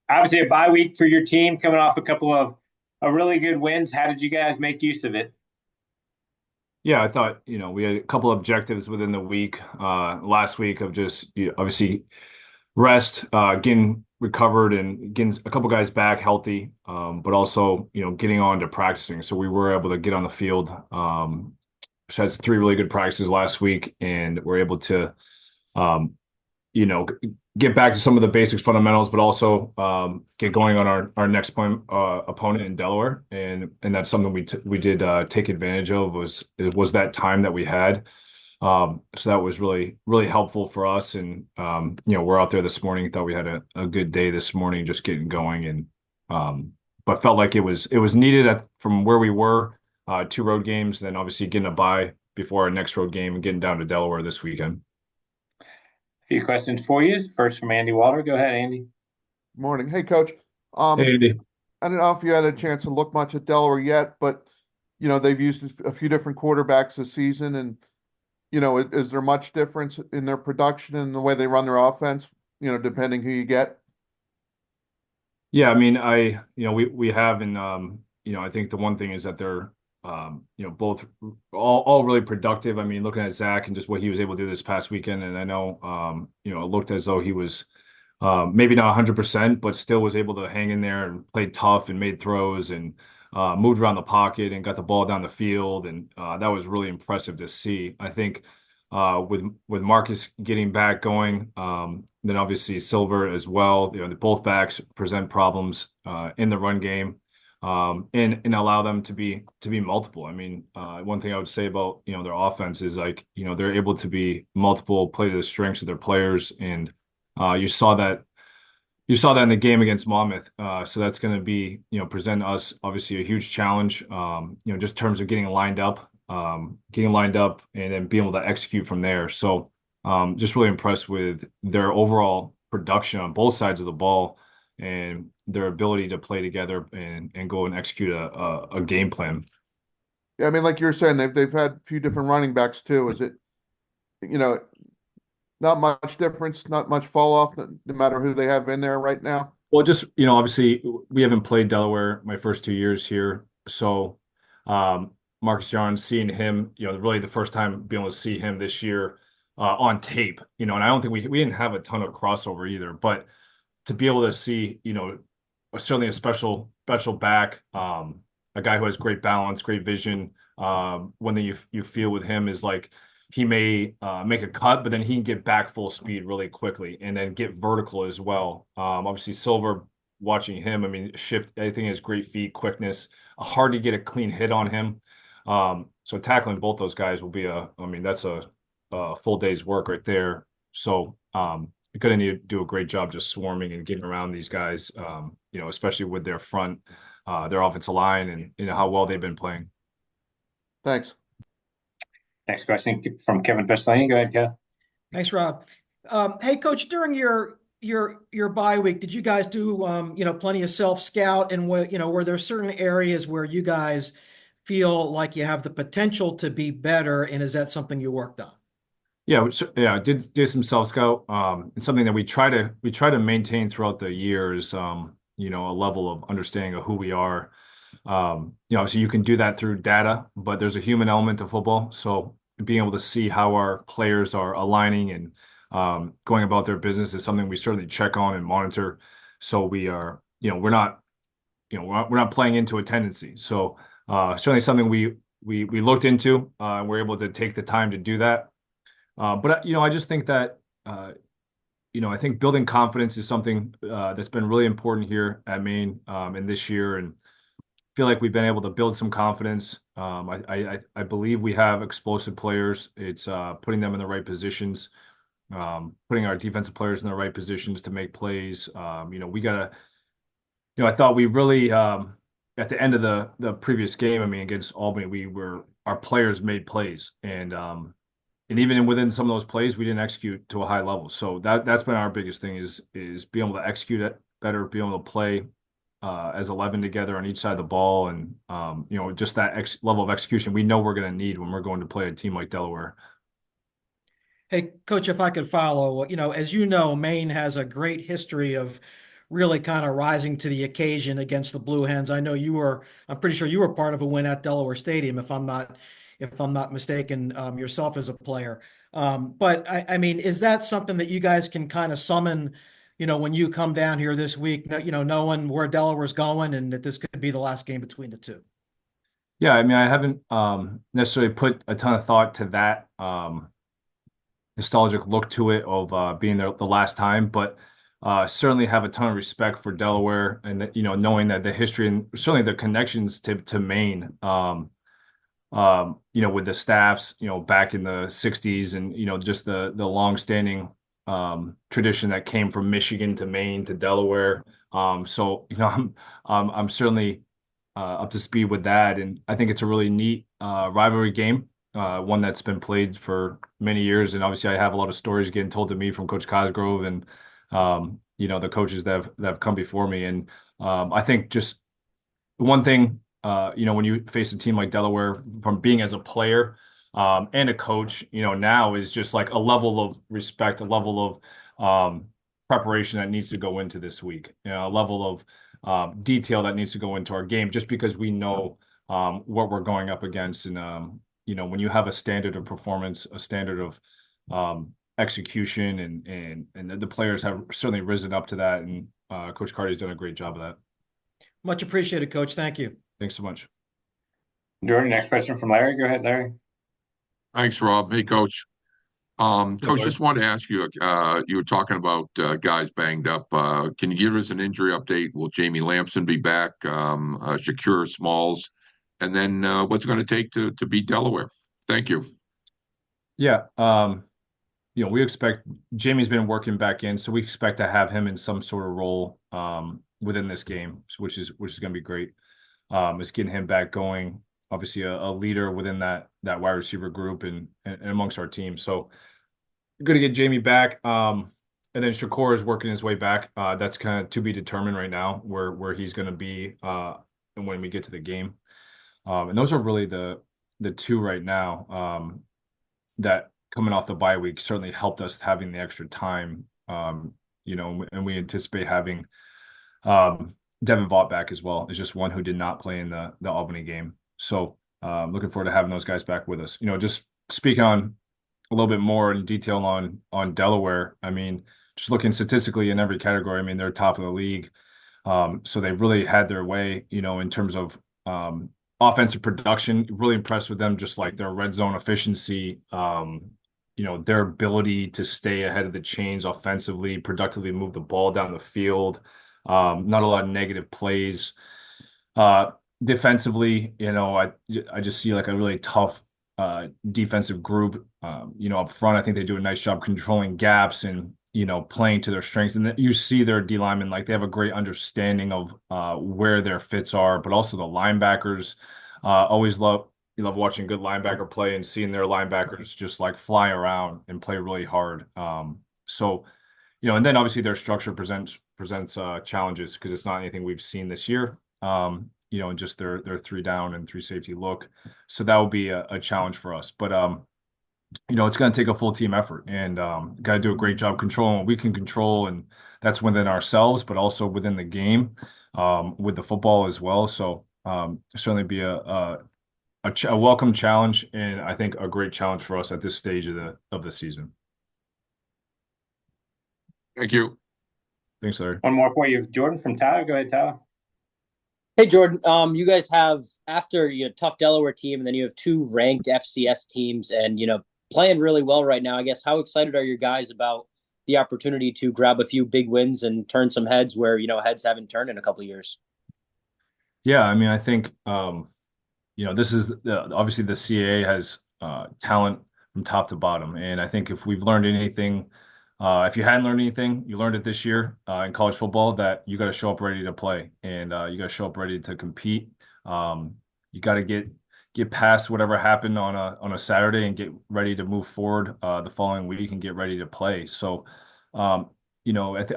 obviously a bye week for your team, coming off a couple of really good wins. How did you guys make use of it? Yeah, I thought, we had a couple objectives within the week, last week of just obviously rest, getting recovered and getting a couple guys back healthy, but also, getting on to practicing. So we were able to get on the field. So had three really good practices last week, and we're able to, um, you know, get back to some of the basics fundamentals, but also get going on our next opponent in Delaware, and that's something we did take advantage of was that time that we had. So that was really helpful for us, and we're out there this morning. Thought we had a good day this morning, just getting going, and but felt like it was needed from where we were. Two road games, then obviously getting a bye before our next road game and getting down to Delaware this weekend. A few questions for you. First from Andy Walter. Go ahead, Andy. Morning. Hey, Coach. Hey, Um, Andy. I don't know if you had a chance to look much at Delaware yet, but they've used a few different quarterbacks this season, and is there much difference in their production and the way they run their offense? Depending who you get. Yeah, I mean, we have, and I think the one thing is that they're, both all really productive. I mean, looking at Zach and just what he was able to do this past weekend, and I know, it looked as though he was, maybe not 100%, but still was able to hang in there and played tough and made throws and moved around the pocket and got the ball down the field, and that was really impressive to see. I think with Marcus getting back going, then obviously Silver as well. Both backs present problems in the run game, and allow them to be multiple. I mean, one thing I would say about their offense is like they're able to be multiple, play to the strengths of their players, and you saw that. You saw that in the game against Monmouth. So that's going to be, present us obviously a huge challenge, just in terms of getting lined up and then being able to execute from there. So just really impressed with their overall production on both sides of the ball and their ability to play together and go and execute a game plan. Yeah, I mean, like you were saying, they've had a few different running backs too. Is it you know not much difference, not much fall off, no matter who they have in there right now? Well, just, obviously we haven't played Delaware my first 2 years here. So Marcus Yarn, seeing him, really the first time being able to see him this year on tape, and I don't think we didn't have a ton of crossover either, but to be able to see, certainly a special back, a guy who has great balance, great vision. One thing you feel with him is like he may make a cut, but then he can get back full speed really quickly and then get vertical as well. Obviously, Silver, watching him, I mean, shift, I think has great feet, quickness, hard to get a clean hit on him. So tackling both those guys will be I mean, that's a full day's work right there. So, you're going to need to do a great job just swarming and getting around these guys, especially with their front, their offensive line, and how well they've been playing. Thanks. Next question from Kevin Peslany. Go ahead, Kev. Thanks, Rob. Hey, Coach, during your bye week, did you guys do plenty of self scout, and were there certain areas where you guys feel like you have the potential to be better, and is that something you worked on? Yeah, yeah, I did some self scout. It's something that we try to maintain throughout the years. A level of understanding of who we are. Obviously you can do that through data, but there's a human element to football. So being able to see how our players are aligning and going about their business is something we certainly check on and monitor. So we are, we're not playing into a tendency. So certainly something we looked into. We're able to take the time to do that. But I just think that I think building confidence is something that's been really important here at Maine in this year, and feel like we've been able to build some confidence. I believe we have explosive players. It's putting them in the right positions, putting our defensive players in the right positions to make plays. We gotta. I thought we really at the end of the previous game, I mean, against Albany, our players made plays, and even within some of those plays, we didn't execute to a high level. So that's been our biggest thing is being able to execute it better, being able to play as 11 together on each side of the ball, and just that level of execution we know we're going to need when we're going to play a team like Delaware. Hey, Coach, if I could follow, as you know, Maine has a great history of really kind of rising to the occasion against the Blue Hens. I know I'm pretty sure you were part of a win at Delaware Stadium, if I'm not mistaken, yourself as a player. But I mean, is that something that you guys can kind of summon, when you come down here this week, knowing where Delaware's going and that this could be the last game between the two? Yeah, I mean, I haven't necessarily put a ton of thought to that nostalgic look to it of being there the last time, but certainly have a ton of respect for Delaware and that, knowing that the history and certainly the connections to Maine, with the staffs, back in the 60s and, just the long-standing tradition that came from Michigan to Maine to Delaware. So, I'm certainly up to speed with that. And I think it's a really neat rivalry game, one that's been played for many years. And obviously, I have a lot of stories getting told to me from Coach Cosgrove and, the coaches that have come before me. And I think just one thing, when you face a team like Delaware, from being as a player and a coach, now is just like a level of respect, a level of preparation that needs to go into this week, a level of detail that needs to go into our game, just because we know what we're going up against. And, when you have a standard of performance, a standard of execution, and the players have certainly risen up to that. And Coach Carty's done a great job of that. Much appreciated, Coach. Thank you. Thanks so much. Jordan, next question from Larry. Go ahead, Larry. Thanks, Rob. Hey, Coach. Coach, just wanted to ask you, you were talking about guys banged up. Can you give us an injury update? Will Jamie Lamson be back? Shakir Smalls? And then what's it going to take to beat Delaware? Thank you. Yeah. We expect Jamie's been working back in, so we expect to have him in some sort of role within this game, which is going to be great. Is getting him back going. Obviously, a leader within that wide receiver group and amongst our team. So good to get Jamie back. And then Shakur is working his way back. That's kind of to be determined right now where he's going to be and when we get to the game. And those are really the two right now that coming off the bye week certainly helped us having the extra time. And we anticipate having Devin Vaught back as well. Is just one who did not play in the Albany game. So looking forward to having those guys back with us. Just speaking on a little bit more in detail on Delaware. I mean, just looking statistically in every category, I mean, they're top of the league. So they've really had their way, in terms of offensive production. Really impressed with them, just like their red zone efficiency, their ability to stay ahead of the chains offensively, productively move the ball down the field. Not a lot of negative plays. Defensively, I just see like a really tough defensive group. Up front, I think they do a nice job controlling gaps and, playing to their strengths. And you see their D linemen, like they have a great understanding of where their fits are, but also the linebackers. Always love watching good linebacker play and seeing their linebackers just like fly around and play really hard. So, and then obviously their structure presents challenges because it's not anything we've seen this year. And just their 3 down and 3 safety look. So that will be a challenge for us. But it's going to take a full team effort and got to do a great job controlling what we can control, and that's within ourselves, but also within the game with the football as well. So certainly be a welcome challenge, and I think a great challenge for us at this stage of the season. Thank you. Thanks, Larry. One more for you, Jordan from Tyler. Go ahead, Tyler. Hey, Jordan. You guys have, after tough Delaware team, and then you have 2 ranked FCS teams, and playing really well right now. I guess how excited are your guys about the opportunity to grab a few big wins and turn some heads where heads haven't turned in a couple of years? Yeah, I mean, I think this is obviously the CAA has talent from top to bottom, and I think if we've learned anything. If you hadn't learned anything, you learned it this year in college football, that you got to show up ready to play, and you got to show up ready to compete. You got to get past whatever happened on a Saturday and get ready to move forward the following week and get ready to play. So, I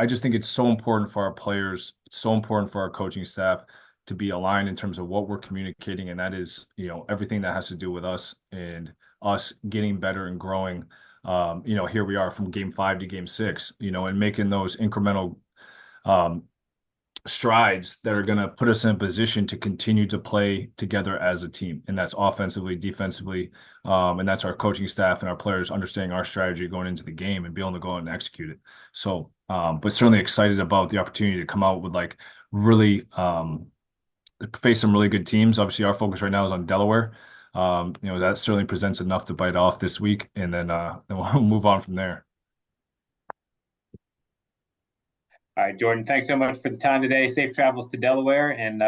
just think it's so important for our players. It's so important for our coaching staff to be aligned in terms of what we're communicating, and that is everything that has to do with us and us getting better and growing. Here we are from game 5 to game 6, and making those incremental strides that are going to put us in a position to continue to play together as a team. And that's offensively, defensively, and that's our coaching staff and our players understanding our strategy going into the game and be able to go out and execute it. So, but certainly excited about the opportunity to come out with like really face some really good teams. Obviously, our focus right now is on Delaware. That certainly presents enough to bite off this week, and then we'll move on from there. All right, Jordan, thanks so much for the time today. Safe travels to Delaware, and